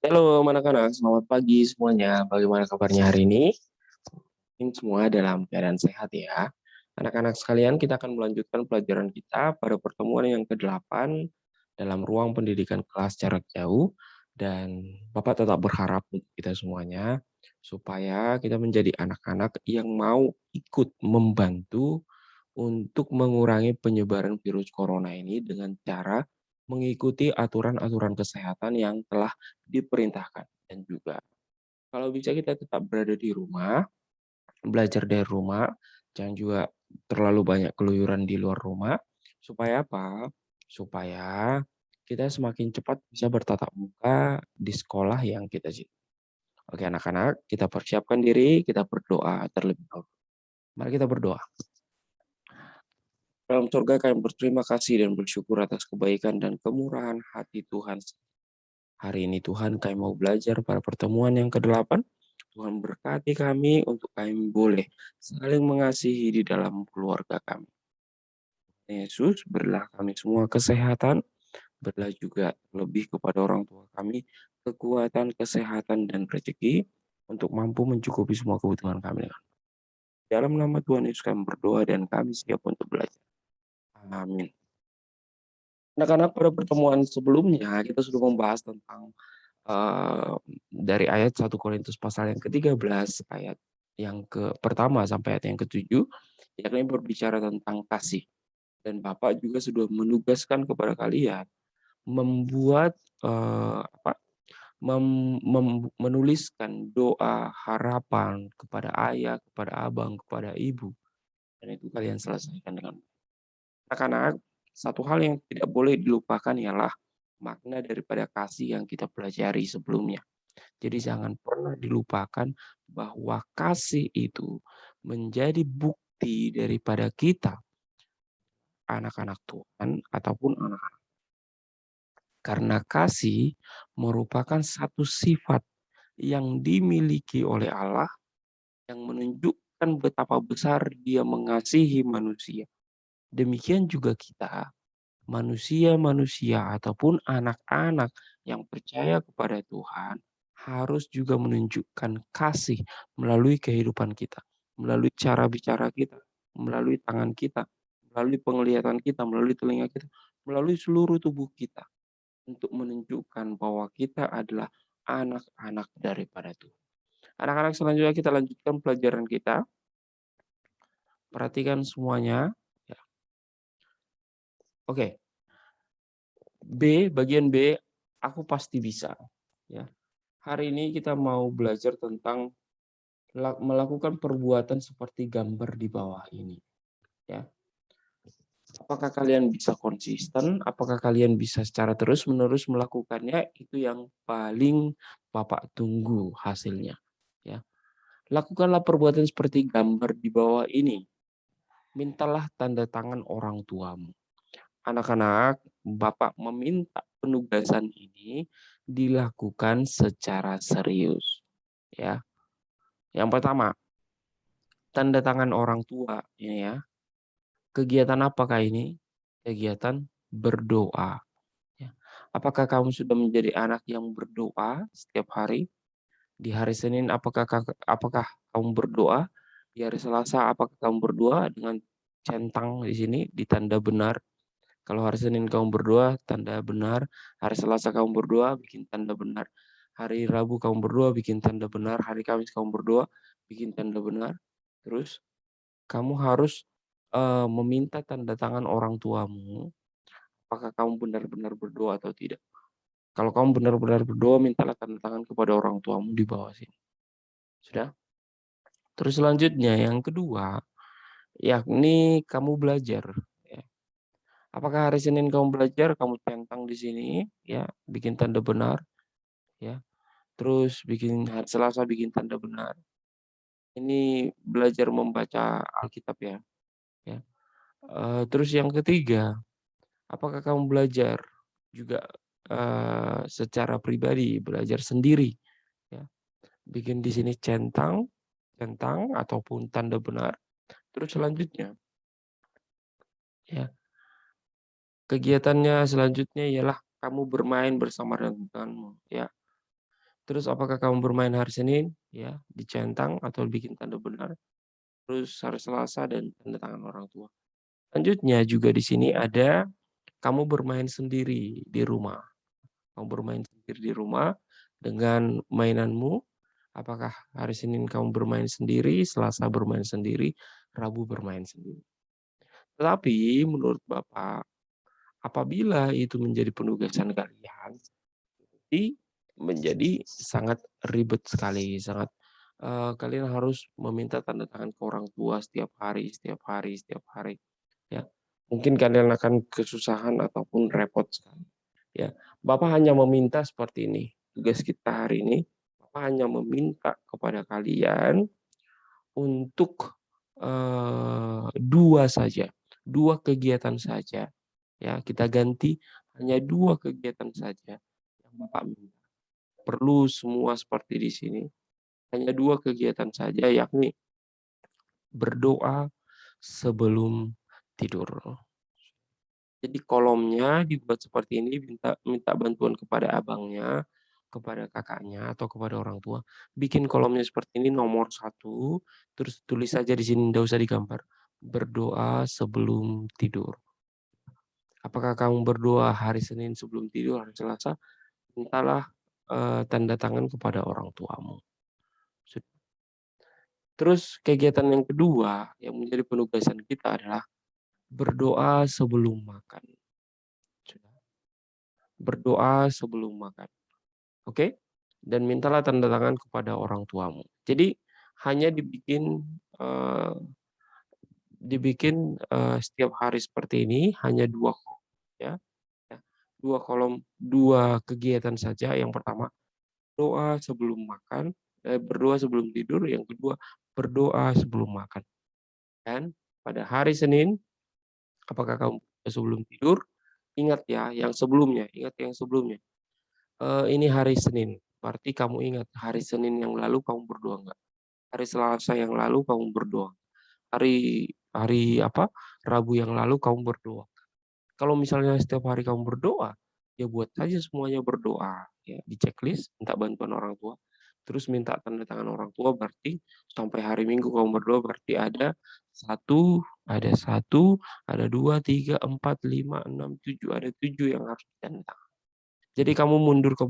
Halo anak-anak, selamat pagi semuanya. Bagaimana kabarnya hari ini? Mungkin semua dalam keadaan sehat ya. Anak-anak sekalian, kita akan melanjutkan pelajaran kita pada pertemuan yang ke-8 dalam ruang pendidikan kelas jarak jauh. Dan Bapak tetap berharap untuk kita semuanya, supaya kita menjadi anak-anak yang mau ikut membantu untuk mengurangi penyebaran virus corona ini dengan cara mengikuti aturan-aturan kesehatan yang telah diperintahkan. Dan juga kalau bisa kita tetap berada di rumah, belajar dari rumah, jangan juga terlalu banyak keluyuran di luar rumah. Supaya apa? Supaya kita semakin cepat bisa bertatap muka di sekolah yang kita cintai. Oke anak-anak, kita persiapkan diri, kita berdoa terlebih dahulu. Mari kita berdoa. Dalam surga kami berterima kasih dan bersyukur atas kebaikan dan kemurahan hati Tuhan. Hari ini Tuhan kami mau belajar pada pertemuan yang ke-8. Tuhan berkati kami untuk kami boleh saling mengasihi di dalam keluarga kami. Yesus, berilah kami semua kesehatan, berilah juga lebih kepada orang tua kami kekuatan, kesehatan, dan rezeki untuk mampu mencukupi semua kebutuhan kami. Dalam nama Tuhan Yesus kami berdoa dan kami siap untuk belajar. Amin. Anak-anak, pada pertemuan sebelumnya kita sudah membahas tentang dari ayat 1 Korintus pasal yang ke-13 ayat yang pertama sampai ayat yang ke-7, yakni berbicara tentang kasih. Dan Bapak juga sudah menugaskan kepada kalian membuat menuliskan doa harapan kepada ayah, kepada abang, kepada ibu. Dan itu kalian selesaikan dengan anak-anak. Satu hal yang tidak boleh dilupakan ialah makna daripada kasih yang kita pelajari sebelumnya. Jadi jangan pernah dilupakan bahwa kasih itu menjadi bukti daripada kita, anak-anak Tuhan ataupun anak-anak. Karena kasih merupakan satu sifat yang dimiliki oleh Allah yang menunjukkan betapa besar Dia mengasihi manusia. Demikian juga kita, manusia-manusia ataupun anak-anak yang percaya kepada Tuhan harus juga menunjukkan kasih melalui kehidupan kita, melalui cara bicara kita, melalui tangan kita, melalui penglihatan kita, melalui telinga kita, melalui seluruh tubuh kita untuk menunjukkan bahwa kita adalah anak-anak daripada Tuhan. Anak-anak, selanjutnya kita lanjutkan pelajaran kita. Perhatikan semuanya. Ya. Oke. Bagian B, aku pasti bisa. Ya. Hari ini kita mau belajar tentang melakukan perbuatan seperti gambar di bawah ini. Ya. Apakah kalian bisa konsisten? Apakah kalian bisa secara terus-menerus melakukannya? Itu yang paling Bapak tunggu hasilnya. Ya. Lakukanlah perbuatan seperti gambar di bawah ini. Mintalah tanda tangan orang tuamu. Anak-anak, Bapak meminta penugasan ini dilakukan secara serius. Ya. Yang pertama, tanda tangan orang tua ini ya. Kegiatan apakah ini? Kegiatan berdoa. Ya. Apakah kamu sudah menjadi anak yang berdoa setiap hari? Di hari Senin apakah kamu berdoa? Di hari Selasa apakah kamu berdoa dengan centang di sini di tanda benar? Kalau hari Senin kamu berdoa, tanda benar. Hari Selasa kamu berdoa, bikin tanda benar. Hari Rabu kamu berdoa, bikin tanda benar. Hari Kamis kamu berdoa, bikin tanda benar. Terus kamu harus meminta tanda tangan orang tuamu. Apakah kamu benar-benar berdoa atau tidak? Kalau kamu benar-benar berdoa, mintalah tanda tangan kepada orang tuamu di bawah sini. Sudah? Terus selanjutnya yang kedua, yakni kamu belajar. Ya. Apakah hari Senin kamu belajar, kamu centang di sini, ya, bikin tanda benar, ya. Terus hari Selasa bikin tanda benar. Ini belajar membaca Alkitab ya. Ya. Terus yang ketiga, apakah kamu belajar juga secara pribadi, belajar sendiri, ya. Bikin di sini centang ataupun tanda benar. Terus selanjutnya, ya, kegiatannya selanjutnya ialah kamu bermain bersama rekan-rekanmu, ya. Terus apakah kamu bermain hari Senin, ya, dicentang atau bikin tanda benar, terus hari Selasa dan tanda tangan orang tua. Selanjutnya juga di sini ada kamu bermain sendiri di rumah. Kamu bermain sendiri di rumah dengan mainanmu. Apakah hari Senin kamu bermain sendiri, Selasa bermain sendiri, Rabu bermain sendiri. Tetapi menurut Bapak, apabila itu menjadi penugasan kalian, jadi menjadi sangat ribet sekali, sangat kalian harus meminta tanda tangan ke orang tua setiap hari, setiap hari, setiap hari. Ya, mungkin kalian akan kesusahan ataupun repot sekali. Ya, Bapak hanya meminta seperti ini. Tugas kita hari ini, Bapak hanya meminta kepada kalian untuk dua saja, dua kegiatan saja. Ya, kita ganti hanya dua kegiatan saja yang Bapak minta. Perlu semua seperti di sini. Hanya dua kegiatan saja, yakni berdoa sebelum tidur. Jadi kolomnya dibuat seperti ini, minta minta bantuan kepada abangnya, kepada kakaknya, atau kepada orang tua. Bikin kolomnya seperti ini nomor 1, terus tulis saja di sini, nggak usah digambar. Berdoa sebelum tidur. Apakah kamu berdoa hari Senin sebelum tidur, hari Selasa? Mintalah tanda tangan kepada orang tuamu. Terus kegiatan yang kedua yang menjadi penugasan kita adalah berdoa sebelum makan. Berdoa sebelum makan. Oke? Dan mintalah tanda tangan kepada orang tuamu. Jadi hanya eee, dibikin setiap hari seperti ini hanya 2 kolom ya, ya. 2 kolom, 2 kegiatan saja. Yang pertama, doa sebelum makan, berdoa sebelum tidur, yang kedua berdoa sebelum makan. Dan pada hari Senin, apakah kamu sebelum tidur? Ingat ya yang sebelumnya, ingat yang sebelumnya. Ini hari Senin, berarti kamu ingat hari Senin yang lalu kamu berdoa enggak? Hari Selasa yang lalu kamu berdoa. Hari hari apa, Rabu yang lalu kamu berdoa. Kalau misalnya setiap hari kamu berdoa, ya buat saja semuanya berdoa, ya di checklist, minta bantuan orang tua, terus minta tanda tangan orang tua, berarti sampai hari Minggu kamu berdoa berarti ada 2, 3, 4, 5, 6, 7, ada 7 yang harus ditanda tangan. Jadi kamu mundur ke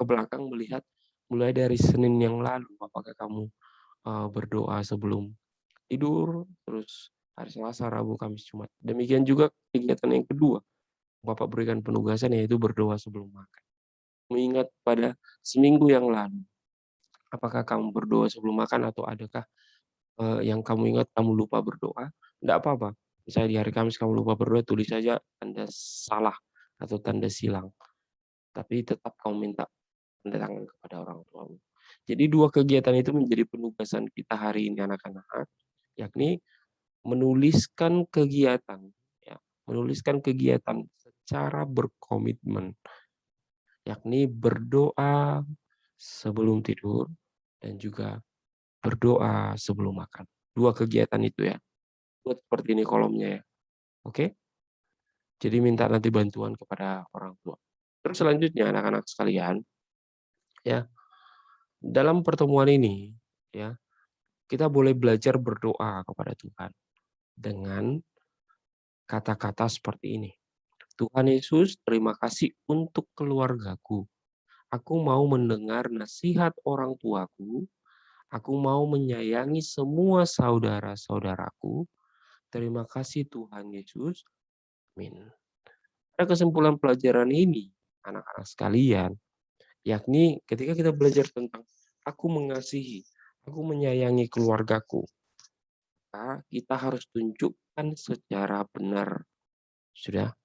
belakang melihat mulai dari Senin yang lalu, apakah kamu berdoa sebelum tidur, terus hari Selasa, Rabu, Kamis, Jumat. Demikian juga kegiatan yang kedua, Bapak berikan penugasan yaitu berdoa sebelum makan. Mengingat pada seminggu yang lalu, apakah kamu berdoa sebelum makan atau adakah yang kamu ingat kamu lupa berdoa? Tidak apa-apa. Misalnya di hari Kamis kamu lupa berdoa, tulis saja tanda salah atau tanda silang. Tapi tetap kamu minta tanda tangan kepada orang tuamu. Jadi 2 kegiatan itu menjadi penugasan kita hari ini anak-anak, yakni menuliskan kegiatan, ya, menuliskan kegiatan secara berkomitmen, yakni berdoa sebelum tidur dan juga berdoa sebelum makan. 2 kegiatan itu ya. Buat seperti ini kolomnya ya. Oke? Jadi minta nanti bantuan kepada orang tua. Terus selanjutnya anak-anak sekalian, ya, dalam pertemuan ini, ya, kita boleh belajar berdoa kepada Tuhan dengan kata-kata seperti ini. Tuhan Yesus, terima kasih untuk keluargaku. Aku mau mendengar nasihat orang tuaku. Aku mau menyayangi semua saudara-saudaraku. Terima kasih Tuhan Yesus. Amin. Pada kesimpulan pelajaran ini, anak-anak sekalian, yakni ketika kita belajar tentang aku mengasihi, aku menyayangi keluargaku, maka kita harus tunjukkan secara benar. Sudah?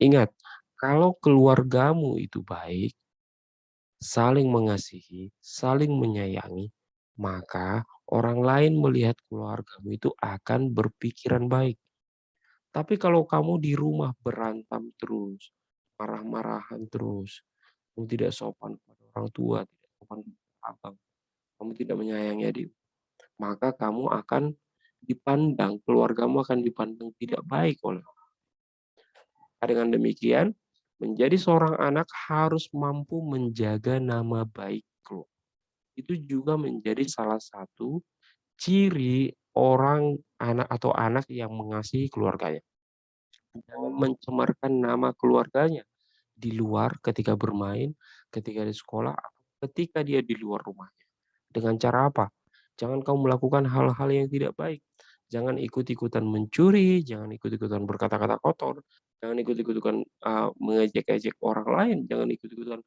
Ingat, kalau keluargamu itu baik, saling mengasihi, saling menyayangi, maka orang lain melihat keluargamu itu akan berpikiran baik. Tapi kalau kamu di rumah berantam terus, marah-marahan terus, kamu tidak sopan kepada orang tua, tidak sopan kepada abang, kamu tidak menyayangi adik, maka kamu akan dipandang, keluargamu akan dipandang tidak baik oleh orang. Dengan demikian, Menjadi seorang anak harus mampu menjaga nama baik keluarga. Itu juga menjadi salah satu ciri orang anak atau anak yang mengasihi keluarganya. Jangan mencemarkan nama keluarganya di luar ketika bermain, ketika di sekolah, ketika dia di luar rumahnya. Dengan cara apa? Jangan kau melakukan hal-hal yang tidak baik. Jangan ikut-ikutan mencuri, jangan ikut-ikutan berkata-kata kotor, jangan ikut-ikutan mengejek-ejek orang lain, jangan ikut-ikutan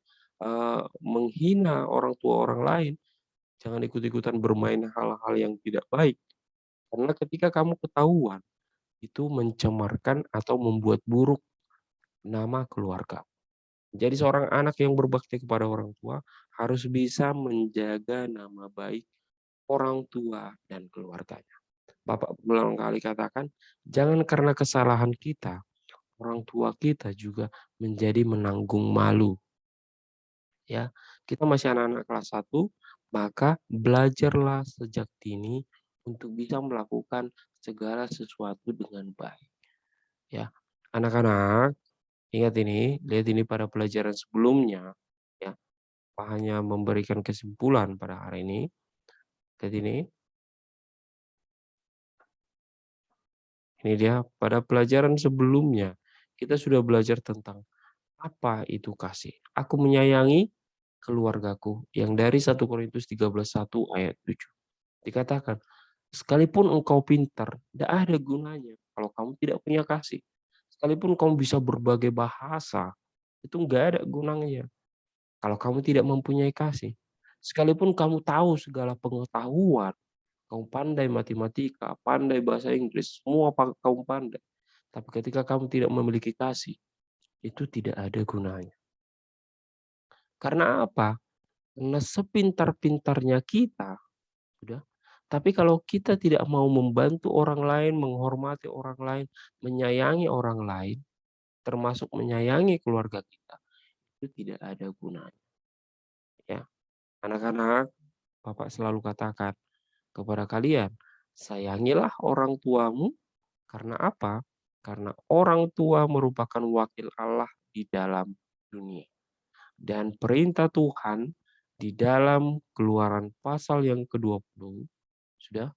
menghina orang tua orang lain, jangan ikut-ikutan bermain hal-hal yang tidak baik. Karena ketika kamu ketahuan, itu mencemarkan atau membuat buruk nama keluarga. Jadi seorang anak yang berbakti kepada orang tua harus bisa menjaga nama baik orang tua dan keluarganya. Bapak berulang kali katakan, jangan karena kesalahan kita, orang tua kita juga menjadi menanggung malu. Ya, kita masih anak-anak kelas 1, maka belajarlah sejak dini untuk bisa melakukan segala sesuatu dengan baik. Ya, anak-anak, ingat ini, lihat ini pada pelajaran sebelumnya, ya. Pak hanya memberikan kesimpulan pada hari ini. Lihat ini dia pada pelajaran sebelumnya kita sudah belajar tentang apa itu kasih. Aku menyayangi keluargaku yang dari 1 Korintus 13:1 ayat 7. Dikatakan, sekalipun engkau pintar, tidak ada gunanya kalau kamu tidak punya kasih. Sekalipun kamu bisa berbagai bahasa, itu enggak ada gunanya kalau kamu tidak mempunyai kasih. Sekalipun kamu tahu segala pengetahuan, kamu pandai matematika, pandai bahasa Inggris, semua kamu pandai. Tapi ketika kamu tidak memiliki kasih, itu tidak ada gunanya. Karena apa? Karena sepintar-pintarnya kita, sudah. Tapi kalau kita tidak mau membantu orang lain, menghormati orang lain, menyayangi orang lain, termasuk menyayangi keluarga kita, itu tidak ada gunanya. Ya, anak-anak, Bapak selalu katakan kepada kalian, sayangilah orang tuamu. Karena apa? Karena orang tua merupakan wakil Allah di dalam dunia. Dan perintah Tuhan di dalam Keluaran pasal yang ke-20 sudah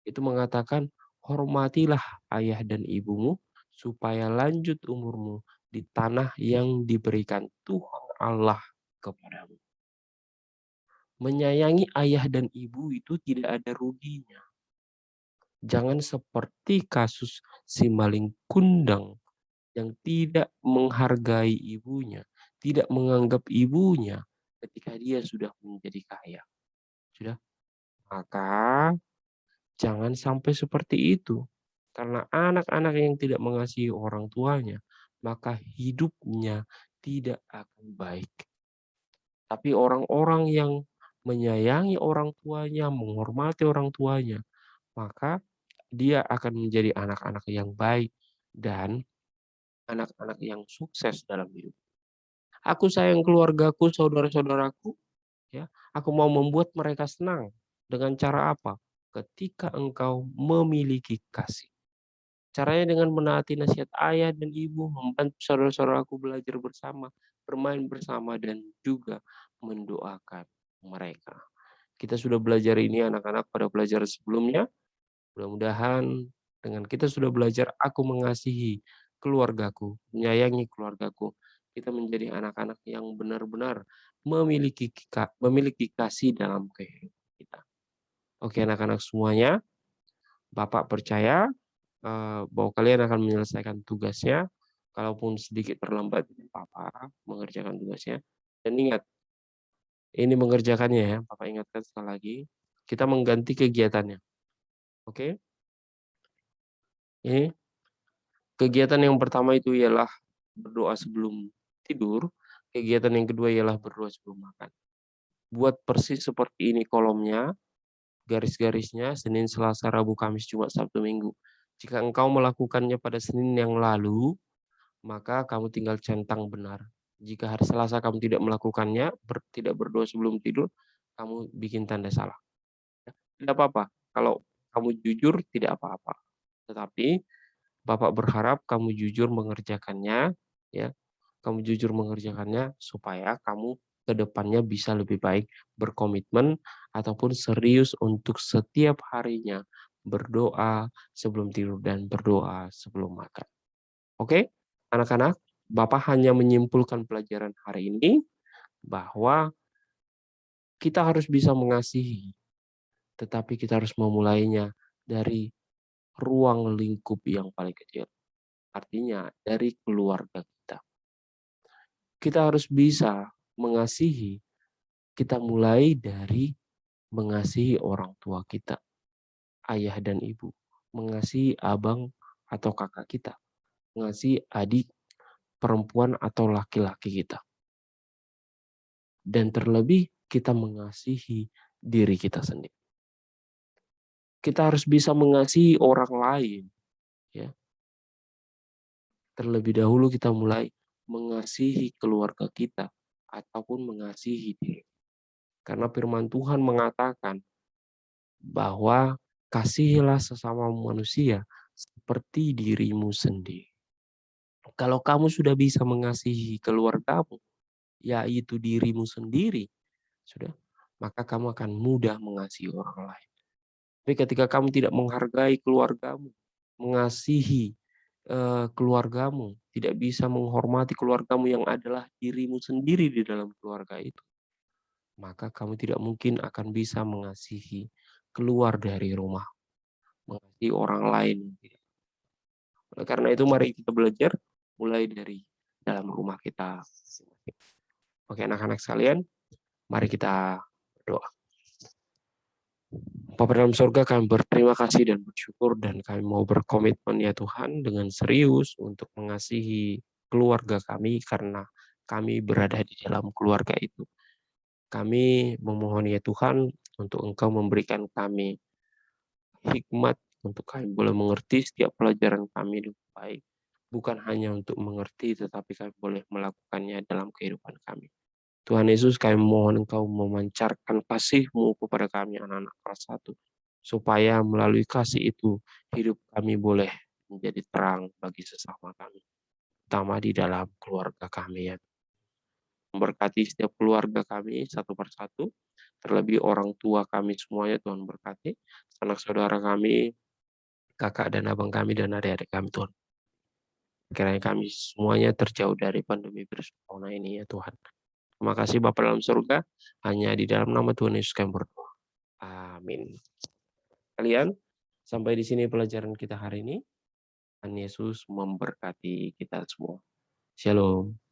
itu mengatakan hormatilah ayah dan ibumu supaya lanjut umurmu di tanah yang diberikan Tuhan Allah kepadamu. Menyayangi ayah dan ibu itu tidak ada ruginya. Jangan seperti kasus si maling kundang yang tidak menghargai ibunya, tidak menganggap ibunya ketika dia sudah menjadi kaya. Sudah? Maka jangan sampai seperti itu. Karena anak-anak yang tidak mengasihi orang tuanya, maka hidupnya tidak akan baik. Tapi orang-orang yang menyayangi orang tuanya, menghormati orang tuanya, maka dia akan menjadi anak-anak yang baik dan anak-anak yang sukses dalam hidup. Aku sayang keluargaku, saudara-saudaraku, ya. Aku mau membuat mereka senang. Dengan cara apa? Ketika engkau memiliki kasih. Caranya dengan menaati nasihat ayah dan ibu, membantu saudara-saudaraku belajar bersama, bermain bersama, dan juga mendoakan mereka. Kita sudah belajar ini anak-anak pada pelajaran sebelumnya. Mudah-mudahan dengan kita sudah belajar aku mengasihi keluargaku, menyayangi keluargaku, kita menjadi anak-anak yang benar-benar memiliki kasih dalam kehidupan kita. Oke anak-anak semuanya, Bapak percaya bahwa kalian akan menyelesaikan tugasnya, kalaupun sedikit terlambat, Bapak mengerjakan tugasnya. Dan ingat, ini mengerjakannya ya, Bapak ingatkan sekali lagi, kita mengganti kegiatannya. Oke? Ini kegiatan yang pertama itu ialah berdoa sebelum tidur, kegiatan yang kedua ialah berdoa sebelum makan. Buat persis seperti ini kolomnya, garis-garisnya, Senin, Selasa, Rabu, Kamis, Jumat, Sabtu, Minggu. Jika engkau melakukannya pada Senin yang lalu, maka kamu tinggal centang benar. Jika hari Selasa kamu tidak melakukannya, tidak berdoa sebelum tidur, kamu bikin tanda salah. Tidak apa-apa. Kalau kamu jujur, tidak apa-apa. Tetapi Bapak berharap kamu jujur mengerjakannya, ya. kamu jujur mengerjakannya supaya kamu ke depannya bisa lebih baik berkomitmen ataupun serius untuk setiap harinya berdoa sebelum tidur dan berdoa sebelum makan. Oke, anak-anak, Bapak hanya menyimpulkan pelajaran hari ini bahwa kita harus bisa mengasihi, tetapi kita harus memulainya dari ruang lingkup yang paling kecil. Artinya dari keluarga kita. Kita harus bisa mengasihi, kita mulai dari mengasihi orang tua kita, ayah dan ibu, mengasihi abang atau kakak kita, mengasihi adik perempuan atau laki-laki kita. Dan terlebih kita mengasihi diri kita sendiri. Kita harus bisa mengasihi orang lain, ya. Terlebih dahulu kita mulai mengasihi keluarga kita ataupun mengasihi diri. Karena firman Tuhan mengatakan bahwa kasihilah sesama manusia seperti dirimu sendiri. Kalau kamu sudah bisa mengasihi keluargamu, yaitu dirimu sendiri, sudah, maka kamu akan mudah mengasihi orang lain. Tapi ketika kamu tidak menghargai keluargamu, mengasihi keluargamu, tidak bisa menghormati keluargamu yang adalah dirimu sendiri di dalam keluarga itu, maka kamu tidak mungkin akan bisa mengasihi keluar dari rumah, mengasihi orang lain. Oleh karena itu mari kita belajar mulai dari dalam rumah kita. Oke, anak-anak sekalian, mari kita berdoa. Bapa dalam surga, kami berterima kasih dan bersyukur dan kami mau berkomitmen ya Tuhan dengan serius untuk mengasihi keluarga kami karena kami berada di dalam keluarga itu. Kami memohon ya Tuhan untuk Engkau memberikan kami hikmat untuk kami boleh mengerti setiap pelajaran kami dengan baik. Bukan hanya untuk mengerti tetapi kami boleh melakukannya dalam kehidupan kami. Tuhan Yesus, kami mohon Engkau memancarkan kasih-Mu kepada kami anak-anak kelas 1. Supaya melalui kasih itu, hidup kami boleh menjadi terang bagi sesama kami. Terutama di dalam keluarga kami ya. Memberkati setiap keluarga kami satu persatu. Terlebih orang tua kami semuanya Tuhan berkati. Anak saudara kami, kakak dan abang kami dan adik-adik kami Tuhan. Kiranya kami semuanya terjauh dari pandemi virus corona ini ya Tuhan. Terima kasih Bapa dalam surga, hanya di dalam nama Tuhan Yesus kami berdoa. Amin. Kalian, sampai di sini pelajaran kita hari ini. Tuhan Yesus memberkati kita semua. Shalom.